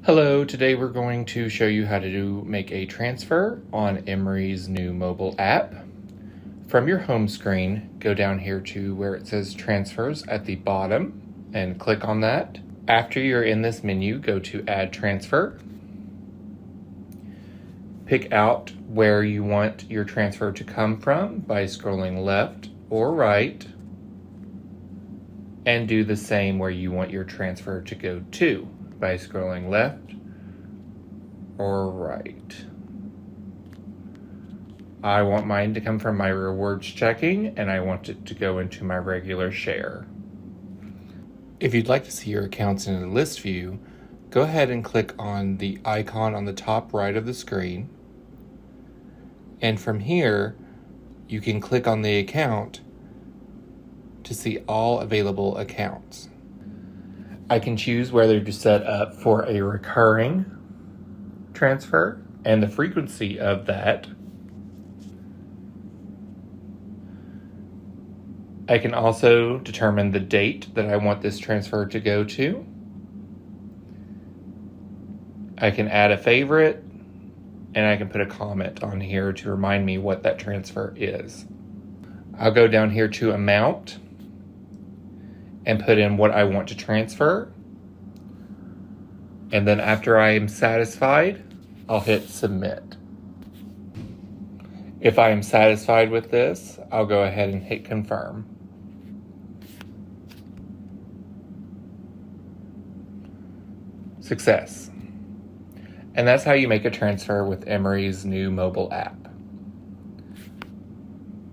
Hello, today we're going to show you how to make a transfer on Emery's new mobile app. From your home screen, go down here to where it says transfers at the bottom and click on that. After you're in this menu, go to add transfer. Pick out where you want your transfer to come from by scrolling left or right, and do the same where you want your transfer to go to by scrolling left or right. I want mine to come from my rewards checking, and I want it to go into my regular share. If you'd like to see your accounts in a list view, go ahead and click on the icon on the top right of the screen. And from here, you can click on the account to see all available accounts. I can choose whether to set up for a recurring transfer and the frequency of that. I can also determine the date that I want this transfer to go to. I can add a favorite, and I can put a comment on here to remind me what that transfer is. I'll go down here to amount and put in what I want to transfer. And then after I am satisfied, I'll hit submit. If I am satisfied with this, I'll go ahead and hit confirm. Success. And that's how you make a transfer with Emery's new mobile app.